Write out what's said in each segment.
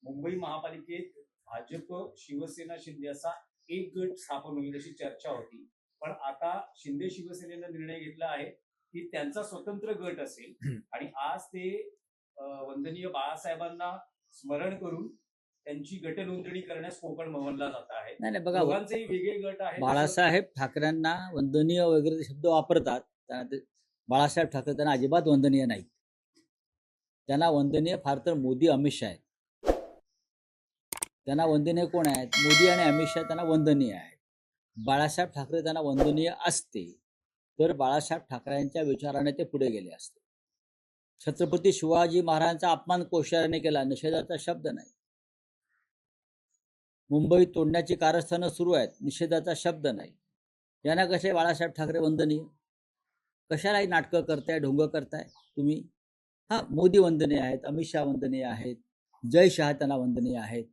मुंबई महापालिकेत भाजप, शिवसेना, शिंदे असा एक गट स्थापन होईल अशी चर्चा होती. पण आता शिंदे शिवसेनेनं निर्णय घेतला आहे की त्यांचा स्वतंत्र गट असेल आणि आज ते वंदनीय बाळासाहेबांना स्मरण करून त्यांची गट नोंदणी करण्यास कोकण भवनला जात आहे. नाही नाही बघा, दोघांचेही वेगळे गट आहेत. बाळासाहेब ठाकरेंना वंदनीय वगैरे शब्द वापरतात. बाळासाहेब ठाकरे त्यांना अजिबात वंदनीय नाही. त्यांना वंदनीय फार तर मोदी, अमित शहा आहेत. त्यांना वंदनीय कोण आहेत? मोदी आणि अमित शहा त्यांना वंदनीय आहेत. बाळासाहेब ठाकरे त्यांना वंदनीय असते तर बाळासाहेब ठाकरेंच्या विचाराने ते पुढे गेले असते. छत्रपती शिवाजी महाराजांचा अपमान कोश्यारीने केला, निषेधाचा शब्द नाही. मुंबई तोडण्याची कारस्थानं सुरू आहेत, निषेधाचा शब्द नाही. यांना कसे बाळासाहेब ठाकरे वंदनीय? कशालाही नाटकं करताय, ढोंग करताय तुम्ही? हा, मोदी वंदनीय आहेत, अमित शहा वंदनीय आहेत, जय शहा त्यांना वंदनीय आहेत,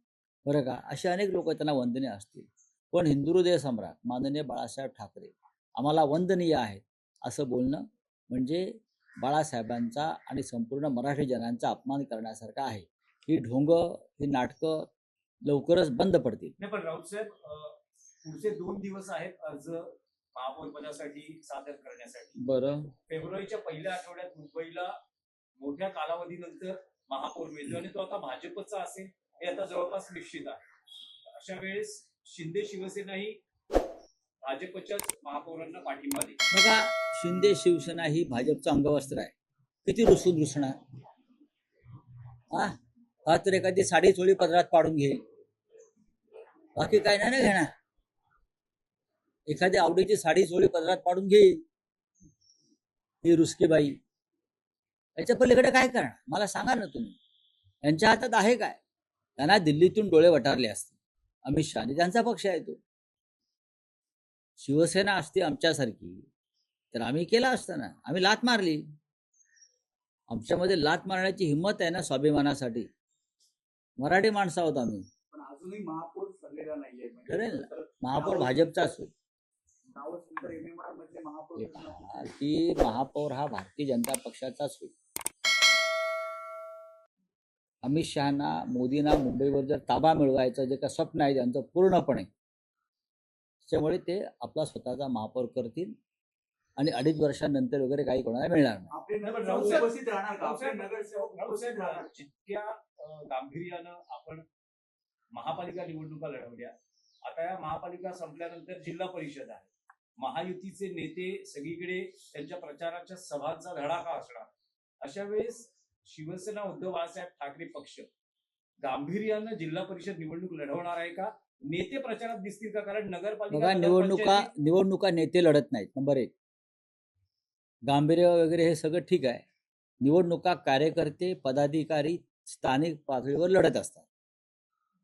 बरं का? असे अनेक लोक त्यांना वंदनीय असतील. पण हिंदू हृदय सम्राट माननीय बाळासाहेब ठाकरे आम्हाला वंदनीय आहेत असं बोलणं म्हणजे बाळासाहेबांचा आणि संपूर्ण मराठी जनांचा अपमान करण्यासारखं आहे. ही ढोंग, ही नाटकं लवकरच बंद पडतील. नाही, पण राऊत साहेब, पुढचे 2 दिवस आहेत अर्ज महापौर पदासाठी सादर करण्यासाठी. बरं, फेब्रुवारीच्या पहिल्या आठवड्यात मुंबईला मोठ्या कालावधीनंतर महापौर मिळतो आणि तो आता भाजपचा असेल हे आता जवळपास निश्चित आहे. अशा वेळेस शिंदे शिवसेनाही भाजपच्याच महापौरांना पाठिंबा देईल. बघा, शिंदे शिवसेना ही भाजपचं अंगवस्त्र आहे. किती रुसून रुसणार? हा तर एखादी साडी चोळी पदरात पाडून घेईल, बाकी काय नाही ना घेणार. एखादी आवडीची साडी चोळी पदरात पाडून घेईल ही रुसकी बाई. याच्या पलीकडे काय करणार मला सांगा ना तुम्ही? यांच्या हातात आहे काय? त्यांना दिल्लीतून डोळे वटारले असते अमित शहा, त्यांचा पक्ष आहे तो. शिवसेना असते आमच्यासारखी तर आम्ही केला असतं ना. आम्ही लात मारली. आमच्यामध्ये लात मारण्याची हिंमत आहे ना, स्वाभिमानासाठी. मराठी माणसं आहोत आम्ही. पण अजूनही महापौर ठरलेला नाहीये. ठरेल ना, महापौर भाजपचाच होईल. की महापौर हा भारतीय जनता पक्षाचाच होईल. अमित शहाना, मोदींना मुंबईवर जर ताबा मिळवायचं जे का स्वप्न आहे त्यांचं पूर्णपणे, त्याच्यामुळे ते आपला स्वतःचा महापौर करतील आणि 2.5 वर्षांनंतर वगैरे काही कोणाला मिळणार नाही. जितक्या गांभीर्यानं आपण महापालिका निवडणुका लढवल्या, आता या महापालिका संपल्यानंतर जिल्हा परिषद आहे. महायुतीचे नेते सगळीकडे त्यांच्या प्रचाराच्या सभांचा धडाका असणार. अशा वेळेस शिवसेना, उद्धव बाळासाहेब ठाकरे पक्ष गांभीर्यानं जिल्हा परिषद निवडणूक लढवणार आहे का? नेते प्रचारात दिसतील का? कारण नगरपालिका निवडणुका नेते लढत नाहीत. नंबर 1. गांभीर्य वगैरे हे सगळं ठीक आहे. निवडणुका कार्यकर्ते, पदाधिकारी स्थानिक पातळीवर लढत असतात.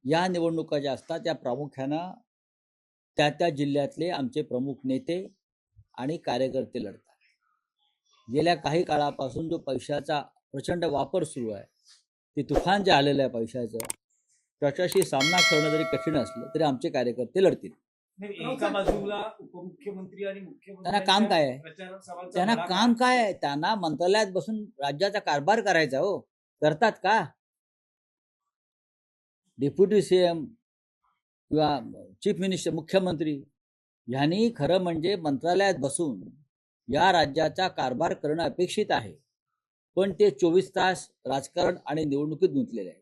या निवडणुका ज्या असतात त्या प्रामुख्यानं त्या जिल्ह्यातले आमचे प्रमुख नेते आणि कार्यकर्ते लढतात. गेल्या काही काळापासून जो पैशाचा प्रचंड वापर सुरू आहे, ते तुफान जे आलेलं आहे पैशाचं, त्याच्याशी सामना करणं जरी कठीण असलं तरी आमचे कार्यकर्ते लढतील. एका बाजूला उपमुख्यमंत्री आणि मुख्यमंत्री, त्यांना काम काय आहे? त्यांना मंत्रालयात बसून राज्याचा कारभार करायचा. हो, करतात का? डेप्युटी सीएम किंवा चीफ मिनिस्टर, मुख्यमंत्री यांनी खरं म्हणजे मंत्रालयात बसून या राज्याचा कारभार करणं अपेक्षित आहे. पण ते 24 तास राजकारण आणि निवडणुकीत गुंतलेले आहेत.